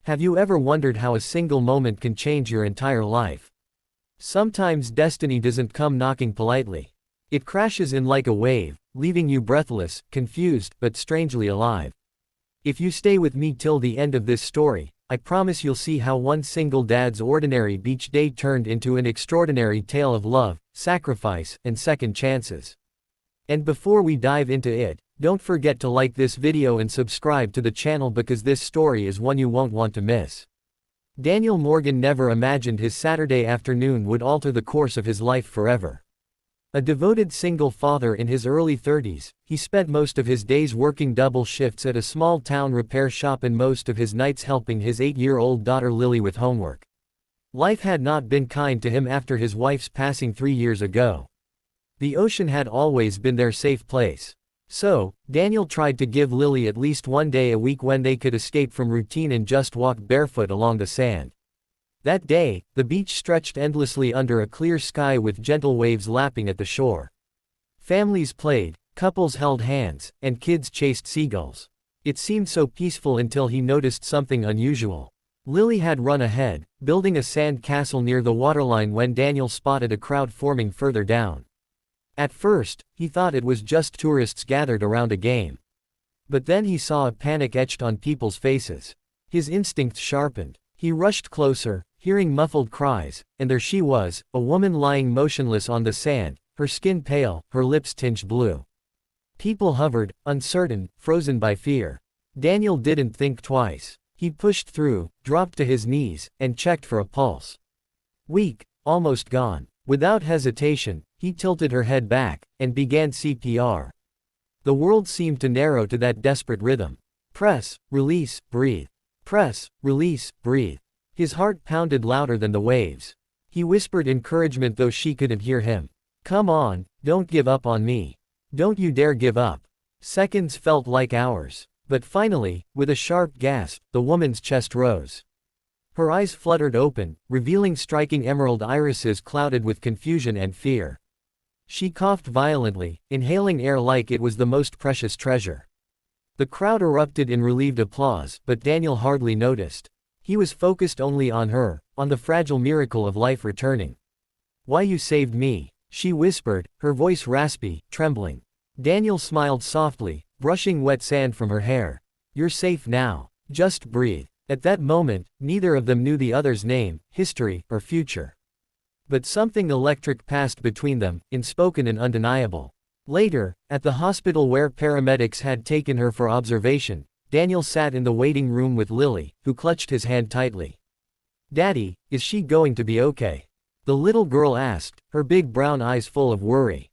Have you ever wondered how a single moment can change your entire life? Sometimes destiny doesn't come knocking politely. It crashes in like a wave, leaving you breathless, confused, but strangely alive. If you stay with me till the end of this story, I promise you'll see how one single dad's ordinary beach day turned into an extraordinary tale of love, sacrifice, and second chances. And before we dive into it, don't forget to like this video and subscribe to the channel because this story is one you won't want to miss. Daniel Morgan never imagined his Saturday afternoon would alter the course of his life forever. A devoted single father in his early 30s, he spent most of his days working double shifts at a small-town repair shop and most of his nights helping his 8-year-old daughter Lily with homework. Life had not been kind to him after his wife's passing 3 years ago. The ocean had always been their safe place. So, Daniel tried to give Lily at least one day a week when they could escape from routine and just walk barefoot along the sand. That day, the beach stretched endlessly under a clear sky with gentle waves lapping at the shore. Families played, couples held hands, and kids chased seagulls. It seemed so peaceful until he noticed something unusual. Lily had run ahead, building a sand castle near the waterline when Daniel spotted a crowd forming further down. At first, he thought it was just tourists gathered around a game. But then he saw a panic etched on people's faces. His instincts sharpened. He rushed closer, hearing muffled cries, and there she was, a woman lying motionless on the sand, her skin pale, her lips tinged blue. People hovered, uncertain, frozen by fear. Daniel didn't think twice. He pushed through, dropped to his knees, and checked for a pulse. Weak, almost gone. Without hesitation, he tilted her head back, and began CPR. The world seemed to narrow to that desperate rhythm. Press, release, breathe. Press, release, breathe. His heart pounded louder than the waves. He whispered encouragement though she couldn't hear him. Come on, don't give up on me. Don't you dare give up. Seconds felt like hours. But finally, with a sharp gasp, the woman's chest rose. Her eyes fluttered open, revealing striking emerald irises clouded with confusion and fear. She coughed violently, inhaling air like it was the most precious treasure. The crowd erupted in relieved applause, but Daniel hardly noticed. He was focused only on her, on the fragile miracle of life returning. Why you saved me, she whispered, her voice raspy, trembling. Daniel smiled softly, brushing wet sand from her hair. You're safe now. Just breathe. At that moment, neither of them knew the other's name, history, or future. But something electric passed between them, unspoken and undeniable. Later, at the hospital where paramedics had taken her for observation, Daniel sat in the waiting room with Lily, who clutched his hand tightly. Daddy, is she going to be okay? The little girl asked, her big brown eyes full of worry.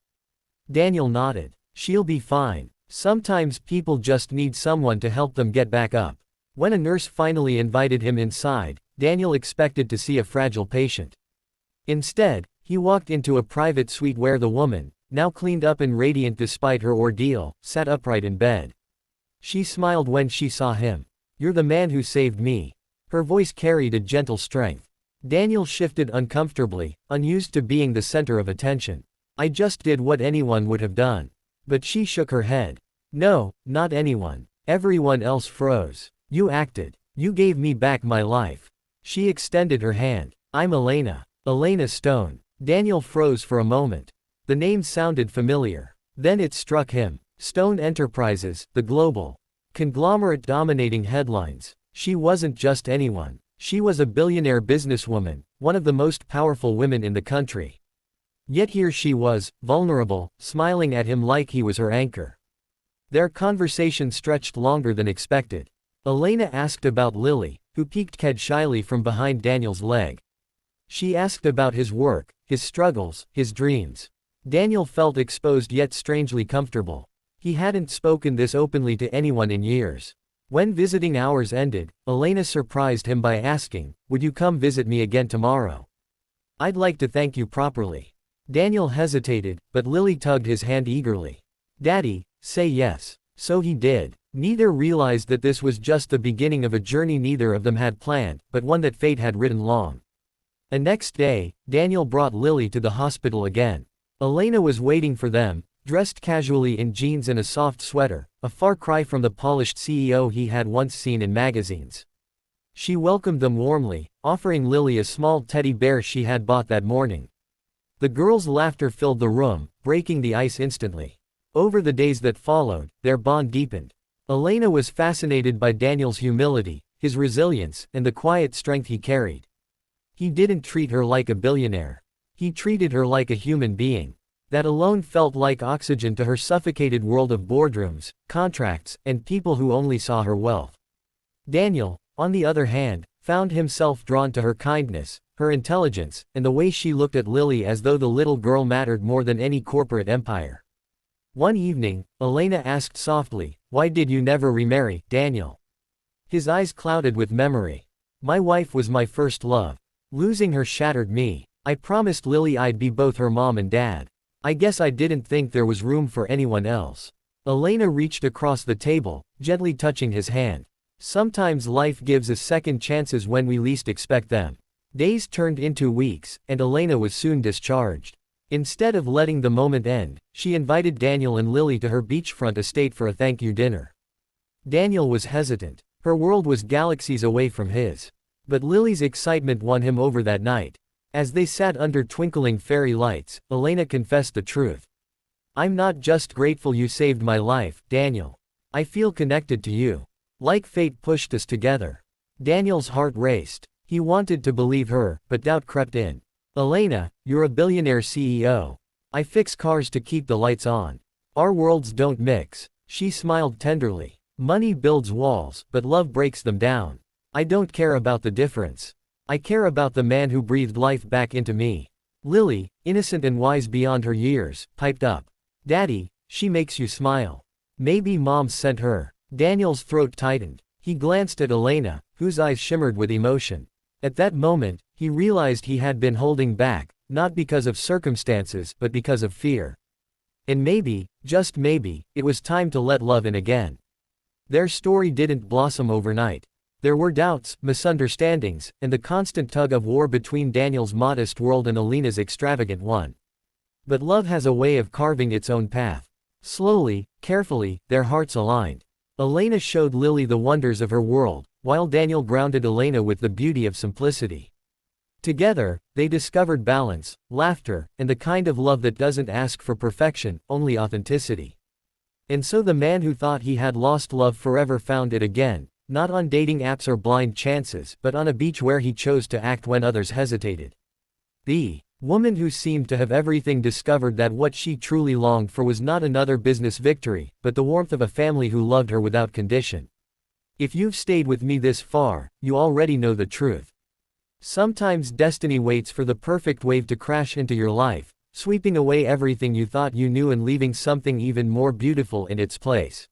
Daniel nodded. She'll be fine. Sometimes people just need someone to help them get back up. When a nurse finally invited him inside, Daniel expected to see a fragile patient. Instead, he walked into a private suite where the woman, now cleaned up and radiant despite her ordeal, sat upright in bed. She smiled when she saw him. You're the man who saved me. Her voice carried a gentle strength. Daniel shifted uncomfortably, unused to being the center of attention. I just did what anyone would have done. But she shook her head. No, not anyone. Everyone else froze. You acted. You gave me back my life. She extended her hand. I'm Elena. Elena Stone. Daniel froze for a moment. The name sounded familiar. Then it struck him. Stone Enterprises, the global conglomerate dominating headlines. She wasn't just anyone. She was a billionaire businesswoman, one of the most powerful women in the country. Yet here she was, vulnerable, smiling at him like he was her anchor. Their conversation stretched longer than expected. Elena asked about Lily, who peeked head shyly from behind Daniel's leg. She asked about his work, his struggles, his dreams. Daniel felt exposed yet strangely comfortable. He hadn't spoken this openly to anyone in years. When visiting hours ended, Elena surprised him by asking, would you come visit me again tomorrow? I'd like to thank you properly. Daniel hesitated, but Lily tugged his hand eagerly. Daddy, say yes. So he did. Neither realized that this was just the beginning of a journey neither of them had planned, but one that fate had written long. The next day, Daniel brought Lily to the hospital again. Elena was waiting for them, dressed casually in jeans and a soft sweater, a far cry from the polished CEO he had once seen in magazines. She welcomed them warmly, offering Lily a small teddy bear she had bought that morning. The girls' laughter filled the room, breaking the ice instantly. Over the days that followed, their bond deepened. Elena was fascinated by Daniel's humility, his resilience, and the quiet strength he carried. He didn't treat her like a billionaire. He treated her like a human being. That alone felt like oxygen to her suffocated world of boardrooms, contracts, and people who only saw her wealth. Daniel, on the other hand, found himself drawn to her kindness, her intelligence, and the way she looked at Lily as though the little girl mattered more than any corporate empire. One evening, Elena asked softly, "Why did you never remarry, Daniel?" His eyes clouded with memory. "My wife was my first love. Losing her shattered me. I promised Lily I'd be both her mom and dad. I guess I didn't think there was room for anyone else." Elena reached across the table, gently touching his hand. Sometimes life gives us second chances when we least expect them. Days turned into weeks, and Elena was soon discharged. Instead of letting the moment end, she invited Daniel and Lily to her beachfront estate for a thank-you dinner. Daniel was hesitant. Her world was galaxies away from his. But Lily's excitement won him over that night. As they sat under twinkling fairy lights, Elena confessed the truth. "I'm not just grateful you saved my life, Daniel. I feel connected to you. Like fate pushed us together." Daniel's heart raced. He wanted to believe her, but doubt crept in. "Elena, you're a billionaire CEO. I fix cars to keep the lights on. Our worlds don't mix." She smiled tenderly. "Money builds walls, but love breaks them down. I don't care about the difference. I care about the man who breathed life back into me." Lily, innocent and wise beyond her years, piped up. "Daddy, she makes you smile. Maybe Mom sent her." Daniel's throat tightened. He glanced at Elena, whose eyes shimmered with emotion. At that moment, he realized he had been holding back, not because of circumstances but because of fear. And maybe, just maybe, it was time to let love in again. Their story didn't blossom overnight. There were doubts, misunderstandings, and the constant tug-of-war between Daniel's modest world and Elena's extravagant one. But love has a way of carving its own path. Slowly, carefully, their hearts aligned. Elena showed Lily the wonders of her world, while Daniel grounded Elena with the beauty of simplicity. Together, they discovered balance, laughter, and the kind of love that doesn't ask for perfection, only authenticity. And so the man who thought he had lost love forever found it again, not on dating apps or blind chances, but on a beach where he chose to act when others hesitated. The woman who seemed to have everything discovered that what she truly longed for was not another business victory, but the warmth of a family who loved her without condition. If you've stayed with me this far, you already know the truth. Sometimes destiny waits for the perfect wave to crash into your life, sweeping away everything you thought you knew and leaving something even more beautiful in its place.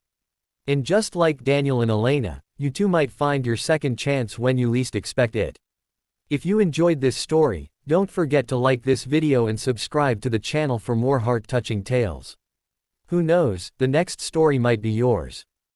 And just like Daniel and Elena, you too might find your second chance when you least expect it. If you enjoyed this story, don't forget to like this video and subscribe to the channel for more heart-touching tales. Who knows, the next story might be yours.